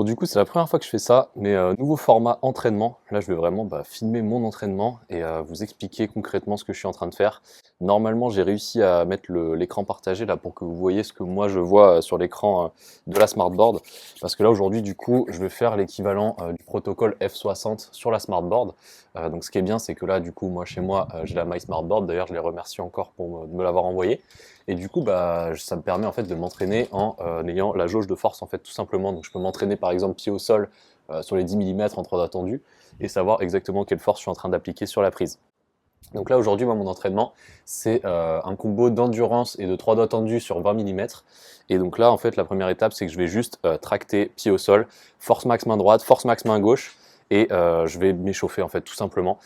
Bon, du coup, c'est la première fois que je fais ça, mais nouveau format entraînement. Là, je vais vraiment filmer mon entraînement et vous expliquer concrètement ce que je suis en train de faire. Normalement, j'ai réussi à mettre l'écran partagé là pour que vous voyez ce que moi je vois sur l'écran de la smartboard. Parce que là, aujourd'hui, du coup, je vais faire l'équivalent du protocole F60 sur la smartboard. Donc, ce qui est bien, c'est que là, du coup, moi, chez moi, j'ai la My Smartboard. D'ailleurs, je les remercie encore pour me l'avoir envoyé. Et du coup, ça me permet en fait de m'entraîner en ayant la jauge de force en fait tout simplement. Donc je peux m'entraîner par exemple pied au sol sur les 10 mm en 3 attendus et savoir exactement quelle force je suis en train d'appliquer sur la prise. Donc là aujourd'hui, moi, mon entraînement, c'est un combo d'endurance et de 3 doigts tendus sur 20 mm. Et donc là, en fait, la première étape, c'est que je vais juste tracter pied au sol, force max main droite, force max main gauche, et je vais m'échauffer en fait tout simplement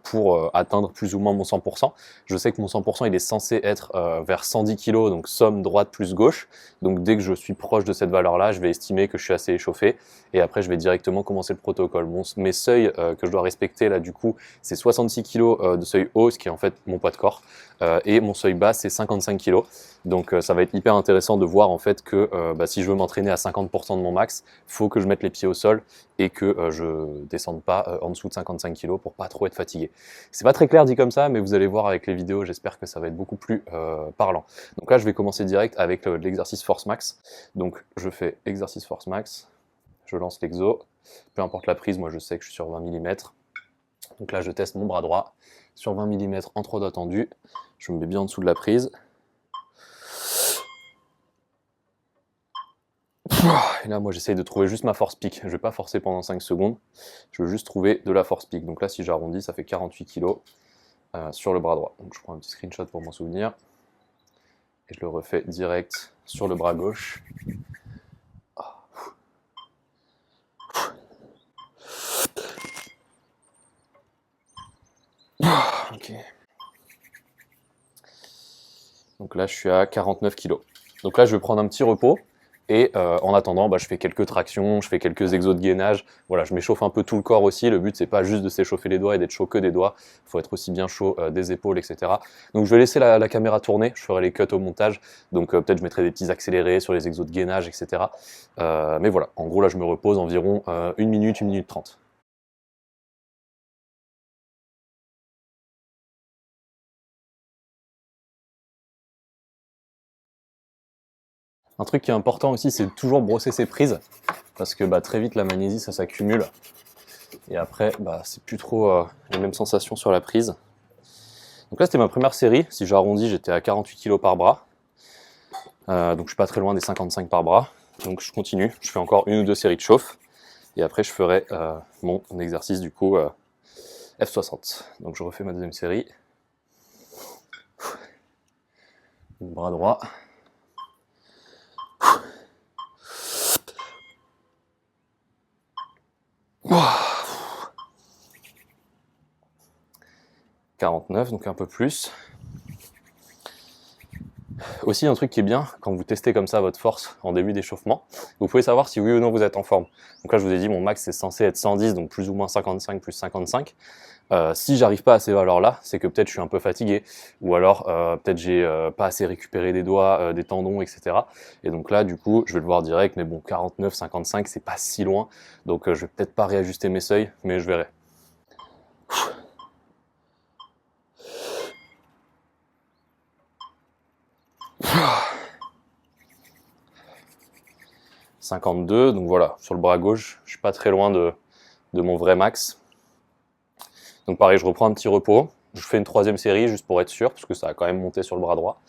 pour atteindre plus ou moins mon 100%. Je sais que mon 100% il est censé être vers 110 kg, donc somme droite plus gauche. Donc dès que je suis proche de cette valeur-là, je vais estimer que je suis assez échauffé et après je vais directement commencer le protocole. Mes seuils que je dois respecter là du coup, c'est 66 kg de seuil haut, ce qui est en fait mon poids de corps, et mon seuil bas c'est 55 kg. Donc ça va être hyper intéressant de voir en fait que si je veux m'entraîner à 50% de mon max, il faut que je mette les pieds au sol et que je descende pas en dessous de 55 kg pour pas trop être fatigué. C'est pas très clair dit comme ça, mais vous allez voir avec les vidéos, j'espère que ça va être beaucoup plus parlant. Donc là, je vais commencer direct avec l'exercice force max. Donc je fais exercice force max, je lance l'exo, peu importe la prise, moi je sais que je suis sur 20 mm. Donc là, je teste mon bras droit sur 20 mm en 3 doigts tendus. Je me mets bien en dessous de la prise. Et là, moi, j'essaye de trouver juste ma force pique. Je ne vais pas forcer pendant 5 secondes. Je veux juste trouver de la force pique. Donc là, si j'arrondis, ça fait 48 kg sur le bras droit. Donc je prends un petit screenshot pour m'en souvenir. Et je le refais direct sur le bras gauche. Ok. Donc là, je suis à 49 kg. Donc là, je vais prendre un petit repos. Et en attendant, je fais quelques tractions, je fais quelques exos de gainage. Voilà, je m'échauffe un peu tout le corps aussi. Le but, c'est pas juste de s'échauffer les doigts et d'être chaud que des doigts. Il faut être aussi bien chaud des épaules, etc. Donc je vais laisser la caméra tourner. Je ferai les cuts au montage. Donc peut-être je mettrai des petits accélérés sur les exos de gainage, etc. Mais voilà, en gros, là, je me repose environ 1 minute, 1 minute 30. Un truc qui est important aussi, c'est de toujours brosser ses prises. Parce que très vite, la magnésie, ça s'accumule. Et après, c'est plus trop les mêmes sensations sur la prise. Donc là, c'était ma première série. Si j'arrondis, j'étais à 48 kg par bras. Donc je suis pas très loin des 55 par bras. Donc je continue. Je fais encore 1 ou 2 séries de chauffe. Et après, je ferai mon exercice du coup F60. Donc je refais ma deuxième série. Bras droit. 49, donc un peu plus. Aussi, un truc qui est bien, quand vous testez comme ça votre force en début d'échauffement, vous pouvez savoir si oui ou non vous êtes en forme. Donc là, je vous ai dit, mon max c'est censé être 110, donc plus ou moins 55 plus 55. Si j'arrive pas à ces valeurs-là, c'est que peut-être je suis un peu fatigué, ou alors peut-être j'ai pas assez récupéré des doigts, des tendons, etc. Et donc là, du coup, je vais le voir direct, mais bon, 49, 55, c'est pas si loin, donc je vais peut-être pas réajuster mes seuils, mais je verrai. 52, donc voilà, sur le bras gauche, je suis pas très loin de mon vrai max. Donc pareil, je reprends un petit repos, je fais une troisième série juste pour être sûr, parce que ça a quand même monté sur le bras droit.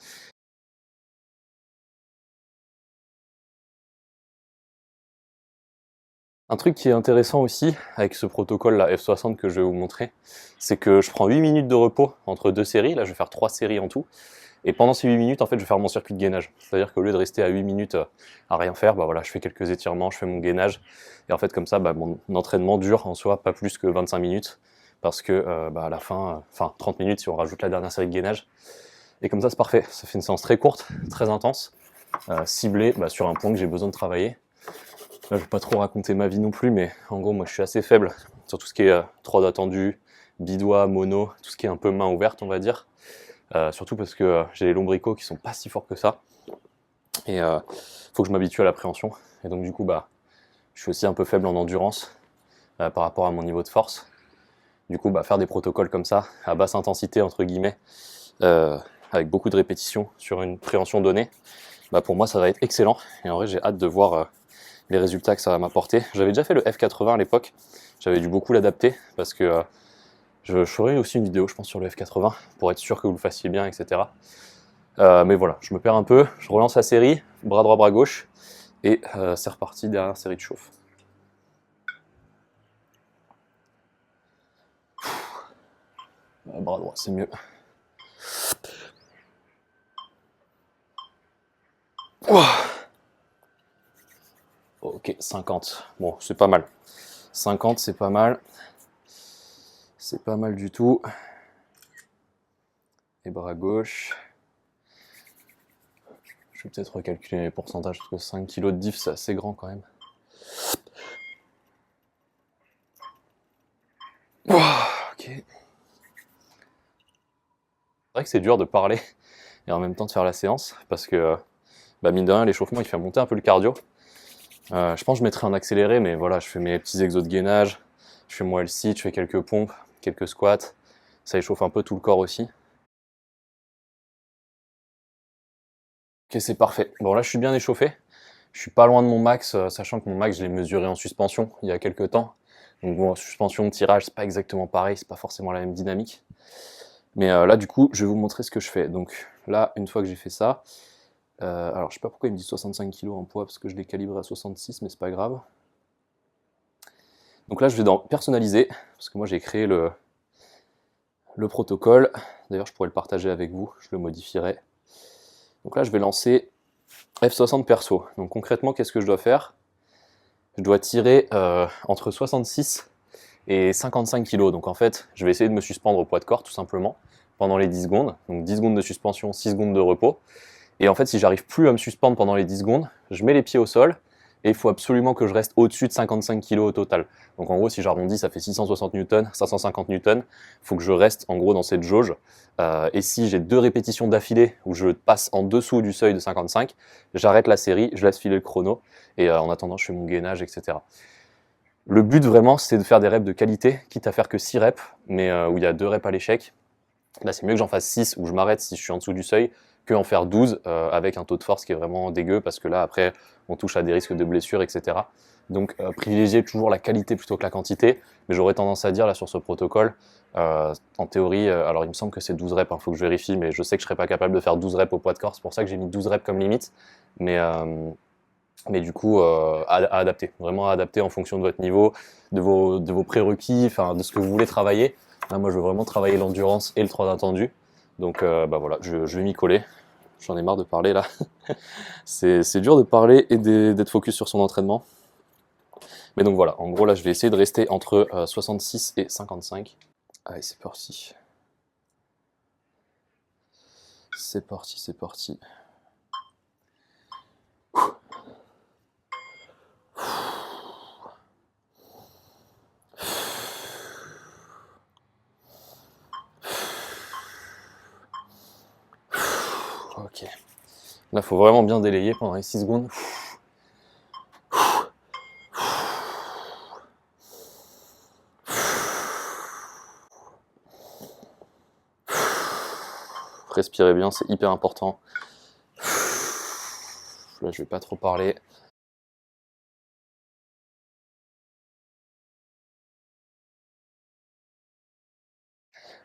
Un truc qui est intéressant aussi avec ce protocole là F60 que je vais vous montrer, c'est que je prends 8 minutes de repos entre 2 séries, là je vais faire 3 séries en tout, et pendant ces 8 minutes en fait je vais faire mon circuit de gainage, c'est-à-dire qu'au lieu de rester à 8 minutes à rien faire, voilà, je fais quelques étirements, je fais mon gainage, et en fait comme ça mon entraînement dure en soi pas plus que 25 minutes, parce que à la fin, 30 minutes si on rajoute la dernière série de gainage, et comme ça c'est parfait, ça fait une séance très courte, très intense, ciblée sur un point que j'ai besoin de travailler. Là, je vais pas trop raconter ma vie non plus, mais en gros, moi, je suis assez faible sur tout ce qui est 3 doigts tendus, bidois, mono, tout ce qui est un peu main ouverte, on va dire. Surtout parce que j'ai les lombricots qui sont pas si forts que ça. Et faut que je m'habitue à l'appréhension. Et donc, du coup, Je suis aussi un peu faible en endurance par rapport à mon niveau de force. Du coup, faire des protocoles comme ça, à basse intensité, entre guillemets, avec beaucoup de répétitions sur une préhension donnée, pour moi, ça va être excellent. Et en vrai, j'ai hâte de voir les résultats que ça va m'apporter. J'avais déjà fait le F80 à l'époque. J'avais dû beaucoup l'adapter parce que je ferai aussi une vidéo, je pense, sur le F80 pour être sûr que vous le fassiez bien, etc. Mais voilà, je me perds un peu. Je relance la série, bras droit, bras gauche. Et c'est reparti, dernière série de chauffe. Bras droit, c'est mieux. Ok, 50. Bon, c'est pas mal. 50, c'est pas mal. C'est pas mal du tout. Et bras gauche. Je vais peut-être recalculer les pourcentages parce que 5 kg de diff, c'est assez grand quand même. Ok. C'est vrai que c'est dur de parler et en même temps de faire la séance parce que, mine de rien, l'échauffement il fait monter un peu le cardio. Je pense que je mettrai en accéléré, mais voilà, je fais mes petits exos de gainage, je fais mon L-sit, je fais quelques pompes, quelques squats. Ça échauffe un peu tout le corps aussi. Ok, c'est parfait. Bon, là, je suis bien échauffé. Je suis pas loin de mon max, sachant que mon max, je l'ai mesuré en suspension il y a quelques temps. Donc bon, suspension, tirage, c'est pas exactement pareil, c'est pas forcément la même dynamique. Mais là, du coup, je vais vous montrer ce que je fais. Donc là, une fois que j'ai fait ça, alors je sais pas pourquoi il me dit 65 kg en poids, parce que je l'ai calibré à 66, mais c'est pas grave. Donc là, je vais dans personnaliser, parce que moi, j'ai créé le protocole. D'ailleurs, je pourrais le partager avec vous, je le modifierai. Donc là, je vais lancer F60 perso. Donc concrètement, qu'est-ce que je dois faire? Je dois tirer entre 66 et 55 kg. Donc en fait, je vais essayer de me suspendre au poids de corps tout simplement pendant les 10 secondes. Donc 10 secondes de suspension, 6 secondes de repos. Et en fait, si j'arrive plus à me suspendre pendant les 10 secondes, je mets les pieds au sol et il faut absolument que je reste au-dessus de 55 kg au total. Donc en gros, si j'arrondis, ça fait 660 newtons, 550 newtons. Il faut que je reste en gros dans cette jauge. Et si j'ai 2 répétitions d'affilée où je passe en dessous du seuil de 55, j'arrête la série, je laisse filer le chrono et en attendant, je fais mon gainage, etc. Le but vraiment, c'est de faire des reps de qualité, quitte à faire que 6 reps, mais où il y a 2 reps à l'échec. Là, c'est mieux que j'en fasse 6 où je m'arrête si je suis en dessous du seuil que en faire 12 avec un taux de force qui est vraiment dégueu parce que là, après, on touche à des risques de blessures, etc. Donc, privilégier toujours la qualité plutôt que la quantité. Mais j'aurais tendance à dire là sur ce protocole, en théorie, alors il me semble que c'est 12 reps, il faut que je vérifie, mais je sais que je ne serais pas capable de faire 12 reps au poids de corps. C'est pour ça que j'ai mis 12 reps comme limite. Mais du coup, à adapter, vraiment à adapter en fonction de votre niveau, de vos prérequis, enfin de ce que vous voulez travailler. Là, moi, je veux vraiment travailler l'endurance et le 3 attendu. Donc, voilà, je vais m'y coller. J'en ai marre de parler là. C'est dur de parler et d'être focus sur son entraînement. Mais donc voilà, en gros, là, je vais essayer de rester entre 66 et 55. Allez, c'est parti. C'est parti, c'est parti. Ok. Là, il faut vraiment bien délayer pendant les 6 secondes. Respirez bien, c'est hyper important. Là, je vais pas trop parler.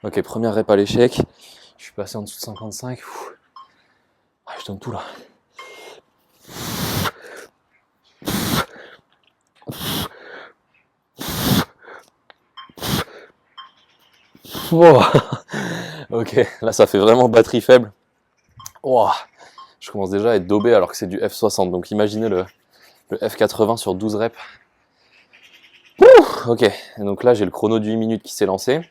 Ok, première rep à l'échec. Je suis passé en dessous de 55. Ah, je donne tout là. Oh. Ok, là ça fait vraiment batterie faible. Oh. Je commence déjà à être daubé alors que c'est du F60. Donc imaginez le F80 sur 12 reps. Ok, et donc là j'ai le chrono de 8 minutes qui s'est lancé.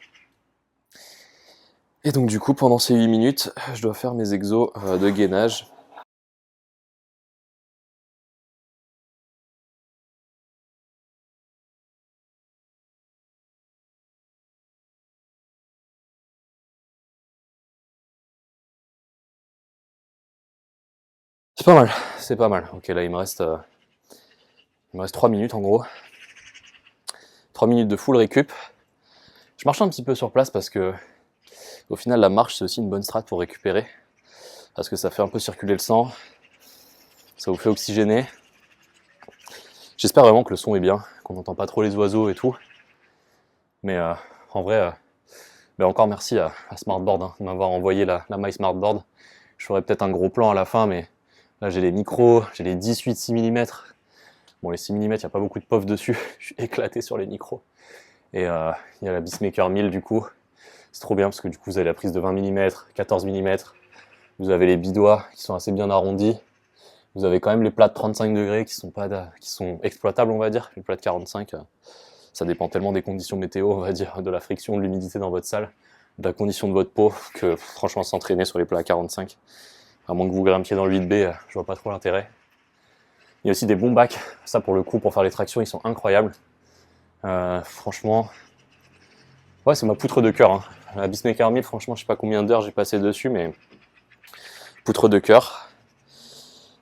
Et donc du coup pendant ces 8 minutes, je dois faire mes exos de gainage. C'est pas mal, c'est pas mal. Ok, là il me reste Il me reste 3 minutes en gros. 3 minutes de full récup. Je marche un petit peu sur place parce que au final la marche c'est aussi une bonne strat pour récupérer. Parce que ça fait un peu circuler le sang. Ça vous fait oxygéner. J'espère vraiment que le son est bien, qu'on n'entend pas trop les oiseaux et tout. Mais en vrai, encore merci à Smartboard hein, de m'avoir envoyé la My Smartboard. Je ferai peut-être un gros plan à la fin, mais là j'ai les micros, j'ai les 18 6 mm. Bon, les 6 mm, il n'y a pas beaucoup de POF dessus. Je suis éclaté sur les micros. Et il y a la Beastmaker 1000 du coup. C'est trop bien parce que du coup vous avez la prise de 20 mm, 14 mm. Vous avez les bidois qui sont assez bien arrondis. Vous avez quand même les plats de 35 degrés qui sont exploitables, on va dire. Les plats de 45, ça dépend tellement des conditions météo, on va dire, de la friction, de l'humidité dans votre salle, de la condition de votre peau, que franchement s'entraîner sur les plats à 45, à moins que vous grimpiez dans le 8B, je vois pas trop l'intérêt. Il y a aussi des bons bacs, ça pour le coup, pour faire les tractions, ils sont incroyables. Franchement, ouais, c'est ma poutre de cœur. Hein. La Beastmaker 1000, franchement, je sais pas combien d'heures j'ai passé dessus, mais poutre de cœur.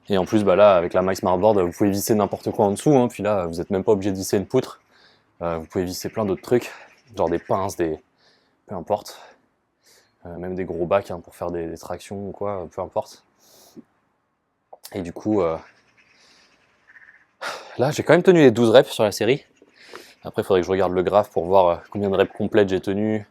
Et en plus, bah là, avec la My Smartboard, vous pouvez visser n'importe quoi en dessous. Hein, puis là, vous n'êtes même pas obligé de visser une poutre. Vous pouvez visser plein d'autres trucs, genre des pinces, peu importe. Même des gros bacs hein, pour faire des tractions ou quoi, peu importe. Et du coup, là, j'ai quand même tenu les 12 reps sur la série. Après, il faudrait que je regarde le graphe pour voir combien de reps complètes j'ai tenu,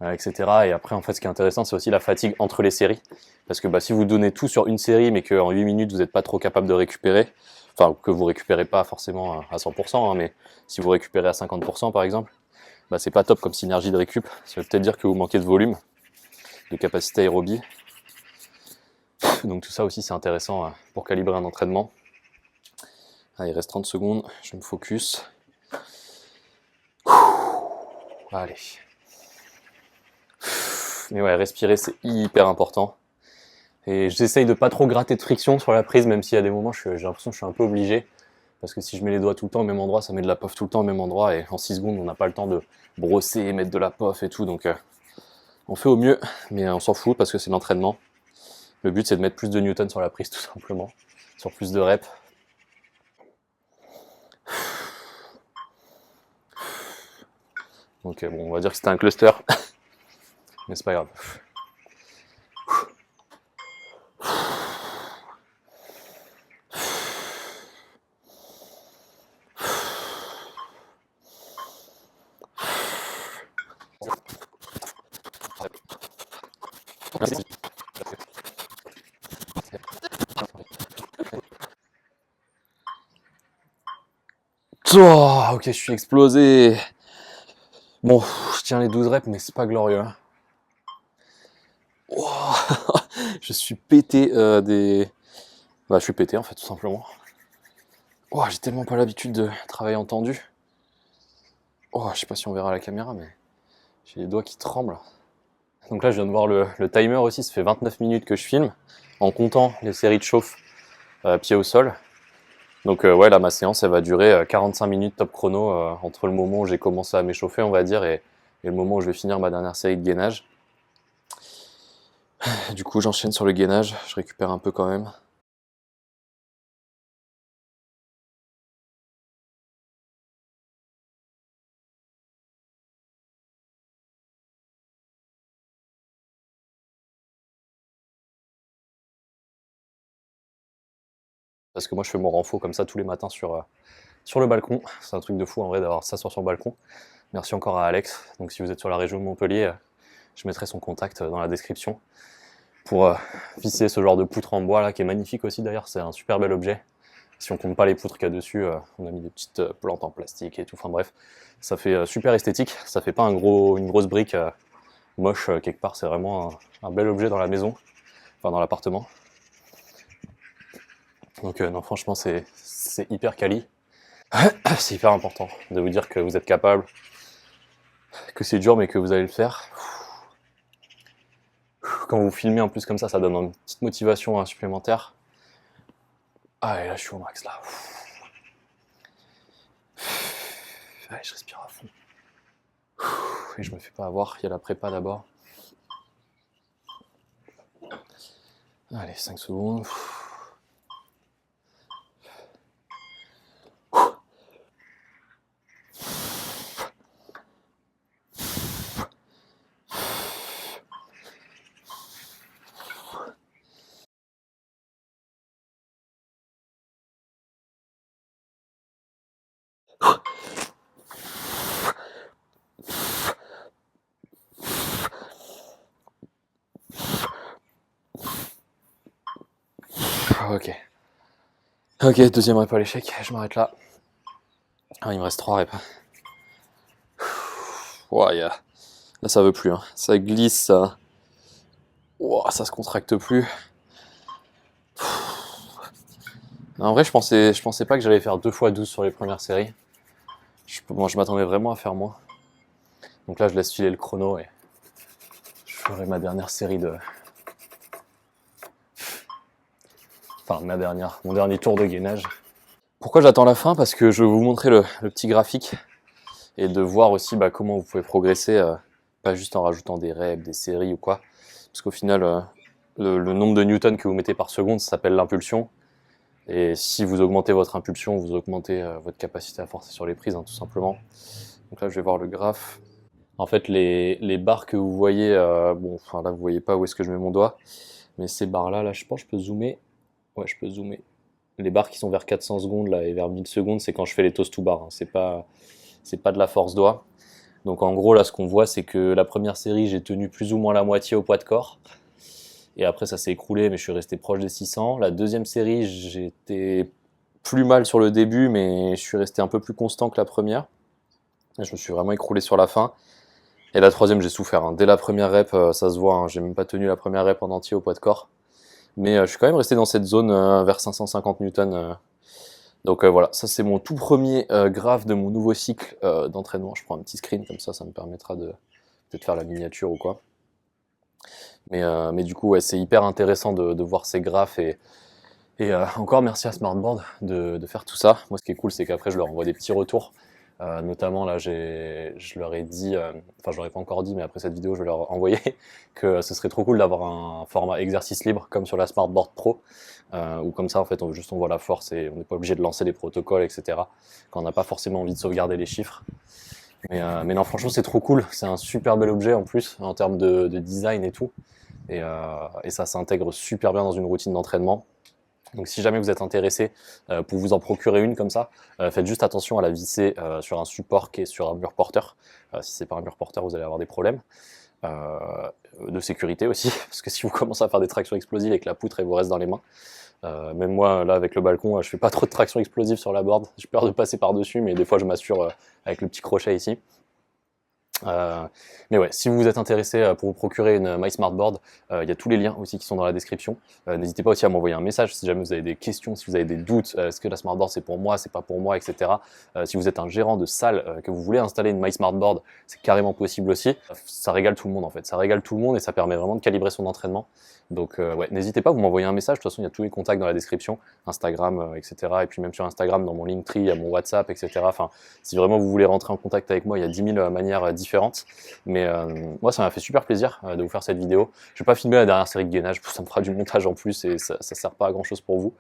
etc. Et après, en fait, ce qui est intéressant, c'est aussi la fatigue entre les séries. Parce que bah, si vous donnez tout sur une série, mais qu'en 8 minutes, vous n'êtes pas trop capable de récupérer, enfin, que vous récupérez pas forcément à 100%, hein, mais si vous récupérez à 50% par exemple, bah, c'est pas top comme synergie de récup. Ça veut peut-être dire que vous manquez de volume, de capacité aérobie. Donc tout ça aussi, c'est intéressant pour calibrer un entraînement. Ah, il reste 30 secondes, je me focus. Allez. Mais ouais, respirer, c'est hyper important. Et j'essaye de pas trop gratter de friction sur la prise, même s'il y a des moments, j'ai l'impression que je suis un peu obligé. Parce que si je mets les doigts tout le temps au même endroit, ça met de la pof tout le temps au même endroit. Et en 6 secondes, on n'a pas le temps de brosser, mettre de la pof et tout. Donc on fait au mieux, mais on s'en fout parce que c'est l'entraînement. Le but, c'est de mettre plus de newton sur la prise, tout simplement. Sur plus de reps. Donc bon, on va dire que c'était un cluster. Mais c'est pas grave. Oh, ok, je suis explosé. Bon, je tiens les 12 reps, mais c'est pas glorieux. Hein. Oh, je suis pété des... Bah, je suis pété en fait, tout simplement. Oh, j'ai tellement pas l'habitude de travailler en tendu. Oh, je sais pas si on verra à la caméra, mais j'ai les doigts qui tremblent. Donc là, je viens de voir le timer aussi, ça fait 29 minutes que je filme, en comptant les séries de chauffe pied au sol. Donc ouais, là, ma séance, elle va durer 45 minutes top chrono, entre le moment où j'ai commencé à m'échauffer, on va dire, et le moment où je vais finir ma dernière série de gainage. Du coup, j'enchaîne sur le gainage, je récupère un peu quand même. Parce que moi, je fais mon renfort comme ça tous les matins sur le balcon. C'est un truc de fou en vrai d'avoir ça sur son balcon. Merci encore à Alex. Donc si vous êtes sur la région de Montpellier, je mettrai son contact dans la description pour visser ce genre de poutre en bois là qui est magnifique aussi d'ailleurs. C'est un super bel objet. Si on compte pas les poutres qu'il y a dessus, on a mis des petites plantes en plastique et tout. Enfin bref, ça fait super esthétique. Ça fait pas une grosse brique moche quelque part. C'est vraiment un bel objet dans la maison, enfin dans l'appartement. Donc non, franchement, c'est hyper quali. C'est hyper important de vous dire que vous êtes capable, que c'est dur mais que vous allez le faire. Quand vous filmez en plus comme ça donne une petite motivation supplémentaire. Ah et là je suis au max là. Allez, je respire à fond. Et je me fais pas avoir, il y a la prépa d'abord. Allez, 5 secondes. Ok. Ok, deuxième rep à l'échec, je m'arrête là. Ah, il me reste 3 reps. Ouah, là ça veut plus, hein. Ça glisse, ça. Ouah, ça se contracte plus. En vrai, je pensais pas que j'allais faire 2 fois 12 sur les premières séries. Je m'attendais vraiment à faire moins. Donc là, je laisse filer le chrono et je ferai ma dernière série de... Enfin, mon dernier tour de gainage. Pourquoi j'attends la fin? Parce que je vais vous montrer le petit graphique et de voir aussi comment vous pouvez progresser, pas juste en rajoutant des reps, des séries ou quoi. Parce qu'au final, le nombre de newtons que vous mettez par seconde, ça s'appelle l'impulsion. Et si vous augmentez votre impulsion, vous augmentez votre capacité à forcer sur les prises, hein, tout simplement. Donc là, je vais voir le graphe. En fait, les barres que vous voyez, enfin là, vous voyez pas où est-ce que je mets mon doigt, mais ces barres-là, là, je pense que je peux zoomer. Ouais, je peux zoomer. Les barres qui sont vers 400 secondes là, et vers 1000 secondes, c'est quand je fais les toast to bar, hein. C'est pas de la force doigt. Donc en gros, là, ce qu'on voit, c'est que la première série, j'ai tenu plus ou moins la moitié au poids de corps. Et après, ça s'est écroulé, mais je suis resté proche des 600. La deuxième série, j'étais plus mal sur le début, mais je suis resté un peu plus constant que la première. Et je me suis vraiment écroulé sur la fin. Et la troisième, j'ai souffert, hein. Dès la première rep, ça se voit, hein. J'ai même pas tenu la première rep en entier au poids de corps. Mais je suis quand même resté dans cette zone vers 550 newtons. Donc voilà, ça c'est mon tout premier graphe de mon nouveau cycle d'entraînement. Je prends un petit screen comme ça me permettra de peut-être faire la miniature ou quoi. Mais du coup, ouais, c'est hyper intéressant de voir ces graphes et encore merci à Smartboard de faire tout ça. Moi, ce qui est cool, c'est qu'après, je leur envoie des petits retours. Notamment, là, je leur ai dit, enfin, je leur ai pas encore dit, mais après cette vidéo, je vais leur envoyer que ce serait trop cool d'avoir un format exercice libre comme sur la Smartboard Pro, où comme ça, en fait, on voit la force et on n'est pas obligé de lancer les protocoles, etc. Quand on n'a pas forcément envie de sauvegarder les chiffres. Mais non, franchement, c'est trop cool. C'est un super bel objet en plus, en termes de design et tout. Et ça s'intègre super bien dans une routine d'entraînement. Donc si jamais vous êtes intéressé pour vous en procurer une comme ça, faites juste attention à la visser sur un support qui est sur un mur porteur. Si c'est pas un mur porteur, vous allez avoir des problèmes. De sécurité aussi, parce que si vous commencez à faire des tractions explosives et que la poutre elle vous reste dans les mains, même moi là avec le balcon, je fais pas trop de traction explosive sur la board, j'ai peur de passer par dessus, mais des fois je m'assure avec le petit crochet ici. Mais ouais, si vous êtes intéressé pour vous procurer une MySmartboard, il y a tous les liens aussi qui sont dans la description. N'hésitez pas aussi à m'envoyer un message si jamais vous avez des questions, si vous avez des doutes, est-ce que la Smartboard c'est pour moi, c'est pas pour moi, etc. Si vous êtes un gérant de salle, que vous voulez installer une MySmartboard, c'est carrément possible aussi. Ça régale tout le monde en fait, ça régale tout le monde et ça permet vraiment de calibrer son entraînement. Donc ouais, n'hésitez pas, vous m'envoyez un message, de toute façon il y a tous les contacts dans la description, Instagram, etc. Et puis même sur Instagram, dans mon Linktree, il y a mon WhatsApp, etc. Enfin, si vraiment vous voulez rentrer en contact avec moi, il y a 10 000 manières différentes. Mais moi, ça m'a fait super plaisir de vous faire cette vidéo. Je vais pas filmer la dernière série de gainage, ça me fera du montage en plus et ça sert pas à grand chose pour vous.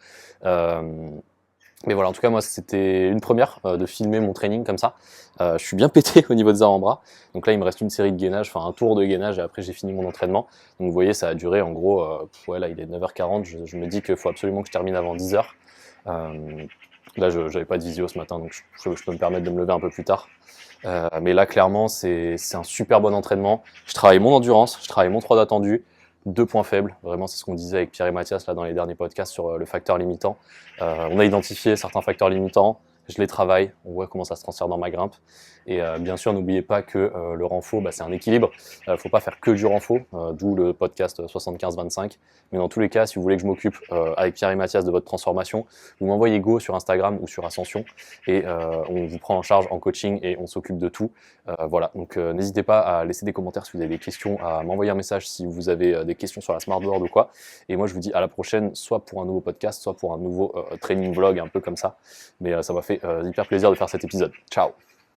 Mais voilà, en tout cas, moi, c'était une première de filmer mon training comme ça. Je suis bien pété au niveau des avant-bras. Donc là, il me reste une série de gainage, enfin un tour de gainage et après, j'ai fini mon entraînement. Donc vous voyez, ça a duré en gros, ouais, là, il est 9h40. Je me dis qu'il faut absolument que je termine avant 10h. Là, je n'avais pas de visio ce matin, donc je peux me permettre de me lever un peu plus tard. Mais là, clairement, c'est un super bon entraînement. Je travaille mon endurance, je travaille mon 3 d'attendu. 2 points faibles, vraiment c'est ce qu'on disait avec Pierre et Mathias là, dans les derniers podcasts sur le facteur limitant. On a identifié certains facteurs limitants, je les travaille, on voit comment ça se transfère dans ma grimpe. Et bien sûr, n'oubliez pas que le renfort, c'est un équilibre. Il ne faut pas faire que du renfort, d'où le podcast 75-25. Mais dans tous les cas, si vous voulez que je m'occupe avec Pierre et Mathias de votre transformation, vous m'envoyez go sur Instagram ou sur Ascension et on vous prend en charge en coaching et on s'occupe de tout. Voilà, donc n'hésitez pas à laisser des commentaires si vous avez des questions, à m'envoyer un message si vous avez des questions sur la Smartboard ou quoi. Et moi, je vous dis à la prochaine, soit pour un nouveau podcast, soit pour un nouveau training vlog, un peu comme ça. Mais ça m'a fait hyper plaisir de faire cet épisode. Ciao!